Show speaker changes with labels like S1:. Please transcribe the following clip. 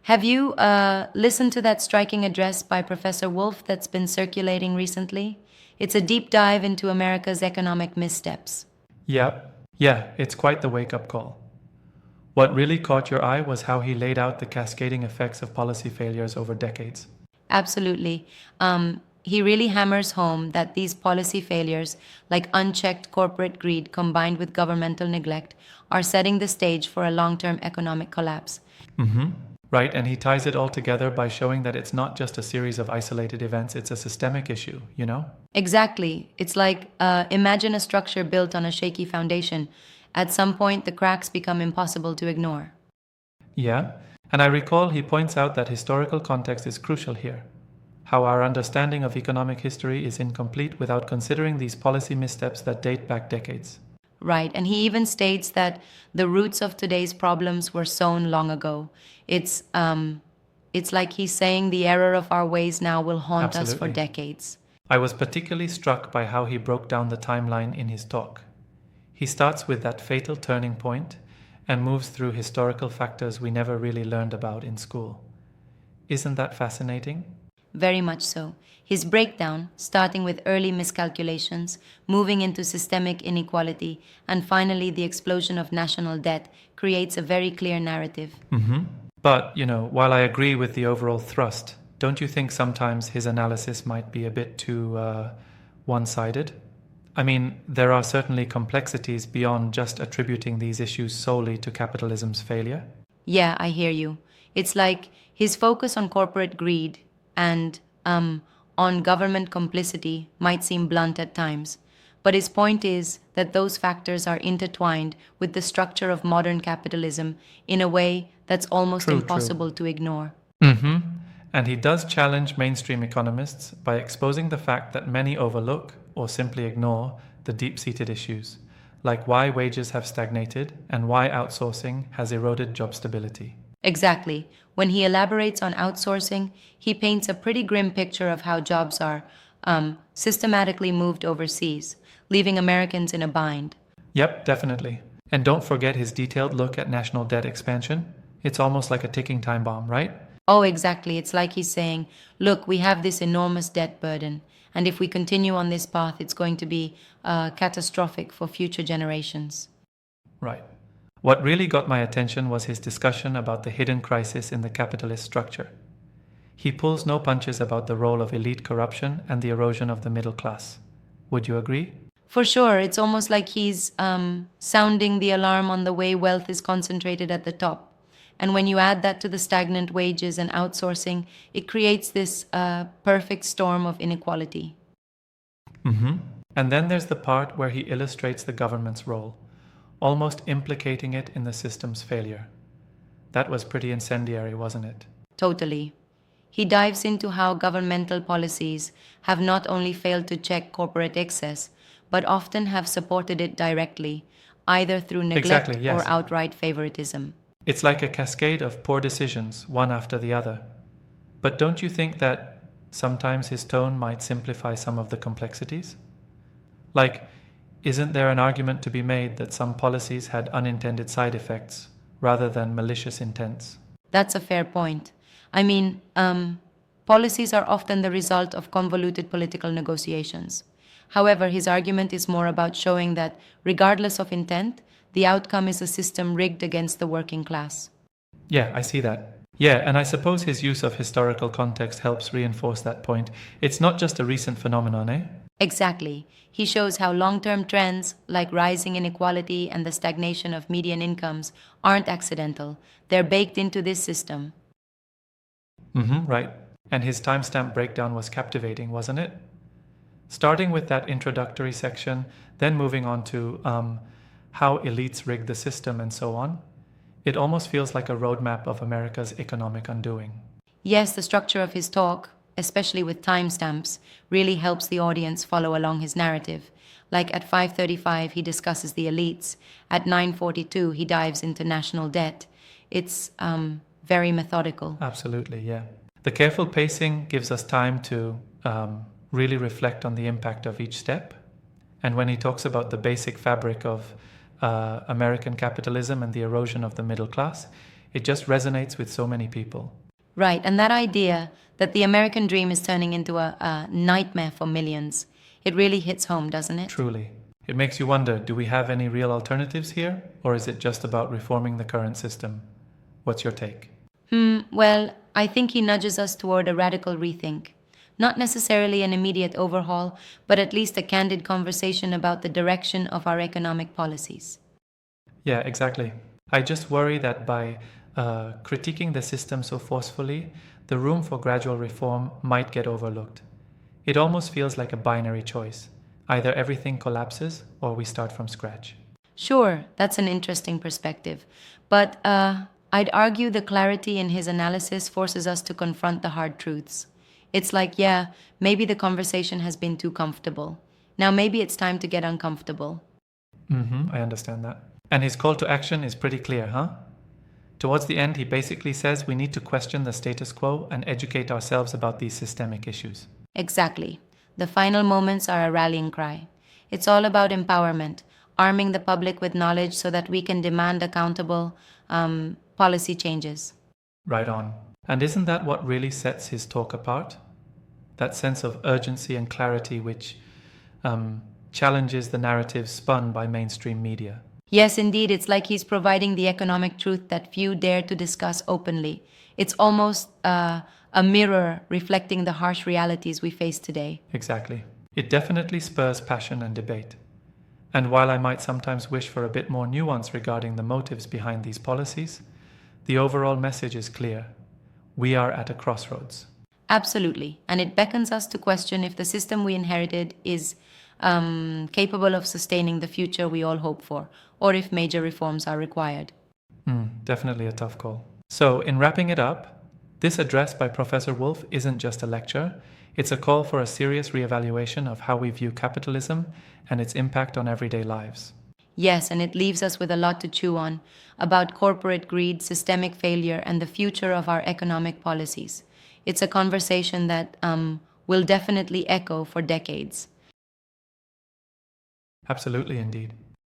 S1: Have you listened to that striking address by Professor Wolf that's been circulating recently? It's a deep dive into America's economic missteps.
S2: Yeah, yeah, it's quite the wake up call. What really caught your eye was how he laid out the cascading effects of policy failures over decades.
S1: Absolutely. He really hammers home that these policy failures, like unchecked corporate greed combined with governmental neglect, are setting the stage for a long term economic collapse.
S2: Mm-hmm. Right, and he ties it all together by showing that it's not just a series of isolated events, it's a systemic issue, you know?
S1: Exactly. It's like imagine a structure built on a shaky foundation. At some point, the cracks become impossible to ignore.
S2: Yeah, and I recall he points out that historical context is crucial here. How our understanding of economic history is incomplete without considering these policy missteps that date back decades.
S1: Right. And he even states that the roots of today's problems were sown long ago. It's like he's saying the error of our ways now will haunt us for
S2: Absolutely.
S1: decades.
S2: I was particularly struck by how he broke down the timeline in his talk. He starts with that fatal turning point and moves through historical factors we never really learned about in school. Isn't that fascinating?
S1: Very much so. His breakdown, starting with early miscalculations, moving into systemic inequality, and finally the explosion of national debt, creates a very clear narrative.
S2: But, while I agree with the overall thrust, don't you think sometimes his analysis might be a bit too one sided? I mean, there are certainly complexities beyond just attributing these issues solely to capitalism's failure.
S1: Yeah, I hear you. It's like his focus on corporate greed and on government complicity might seem blunt at times. But his point is that those factors are intertwined with the structure of modern capitalism in a way that's almost
S2: True, true.
S1: impossible to ignore.
S2: Mm-hmm. And he does challenge mainstream economists by exposing the fact that many overlook or simply ignore the deep seated issues, like why wages have stagnated and why outsourcing has eroded job stability.
S1: Exactly. When he elaborates on outsourcing, he paints a pretty grim picture of how jobs are systematically moved overseas, leaving Americans in a bind.
S2: Yep, definitely. And don't forget his detailed look at national debt expansion. It's almost like a ticking time bomb, right?
S1: Oh, exactly. It's like he's saying, look, we have this enormous debt burden, and if we continue on this path, it's going to be catastrophic for future generations.
S2: Right. What really got my attention was his discussion about the hidden crisis in the capitalist structure. He pulls no punches about the role of elite corruption and the erosion of the middle class. Would you agree?
S1: For sure, it's almost like he's sounding the alarm on the way wealth is concentrated at the top. And when you add that to the stagnant wages and outsourcing, it creates this perfect storm of inequality.
S2: Mm-hmm. And then there's the part where he illustrates the government's role, almost implicating it in the system's failure. That was pretty incendiary, wasn't it?
S1: Totally. He dives into how governmental policies have not only failed to check corporate excess, but often have supported it directly, either through neglect
S2: Exactly, yes.
S1: or outright favoritism.
S2: It's like a cascade of poor decisions, one after the other. But don't you think that sometimes his tone might simplify some of the complexities? Like, isn't there an argument to be made that some policies had unintended side effects rather than malicious intents?
S1: That's a fair point. I mean, policies are often the result of convoluted political negotiations. However, his argument is more about showing that, regardless of intent, the outcome is a system rigged against the working class.
S2: Yeah, I see that. Yeah, and I suppose his use of historical context helps reinforce that point. It's not just a recent phenomenon, eh?
S1: Exactly. He shows how long term trends, like rising inequality and the stagnation of median incomes, aren't accidental. They're baked into this system.
S2: Mm-hmm, right. And his timestamp breakdown was captivating, wasn't it? Starting with that introductory section, then moving on to how elites rig the system and so on. It almost feels like a roadmap of America's economic undoing.
S1: Yes, the structure of his talk, especially with timestamps, really helps the audience follow along his narrative. Like at 5:35 he discusses the elites, at 9:42 he dives into national debt. It's very methodical.
S2: Absolutely, yeah. The careful pacing gives us time to really reflect on the impact of each step. And when he talks about the basic fabric of American capitalism and the erosion of the middle class, It just resonates with so many people.
S1: Right, and that idea that the American dream is turning into a nightmare for millions, it really hits home, doesn't it?
S2: Truly. It makes you wonder, do we have any real alternatives here? Or is it just about reforming the current system? What's your take?
S1: Well, I think he nudges us toward a radical rethink. Not necessarily an immediate overhaul, but at least a candid conversation about the direction of our economic policies.
S2: Yeah, exactly. I just worry that by critiquing the system so forcefully, the room for gradual reform might get overlooked. It almost feels like a binary choice. Either everything collapses or we start from scratch.
S1: Sure, that's an interesting perspective. But I'd argue the clarity in his analysis forces us to confront the hard truths. It's like, yeah, maybe the conversation has been too comfortable. Now maybe it's time to get uncomfortable.
S2: I understand that. And his call to action is pretty clear, huh? Towards the end, he basically says we need to question the status quo and educate ourselves about these systemic issues.
S1: Exactly. The final moments are a rallying cry. It's all about empowerment, arming the public with knowledge so that we can demand accountable policy changes.
S2: Right on. And isn't that what really sets his talk apart? That sense of urgency and clarity which challenges the narrative spun by mainstream media.
S1: Yes, indeed, it's like he's providing the economic truth that few dare to discuss openly. It's almost a mirror reflecting the harsh realities we face today.
S2: Exactly. It definitely spurs passion and debate. And while I might sometimes wish for a bit more nuance regarding the motives behind these policies, the overall message is clear. We are at a crossroads.
S1: Absolutely. And it beckons us to question if the system we inherited is capable of sustaining the future we all hope for, or if major reforms are required.
S2: Definitely a tough call. So, in wrapping it up, this address by Professor Wolf isn't just a lecture, it's a call for a serious reevaluation of how we view capitalism and its impact on everyday lives.
S1: Yes, and it leaves us with a lot to chew on about corporate greed, systemic failure, and the future of our economic policies. It's a conversation that will definitely echo for decades.
S2: Absolutely, indeed.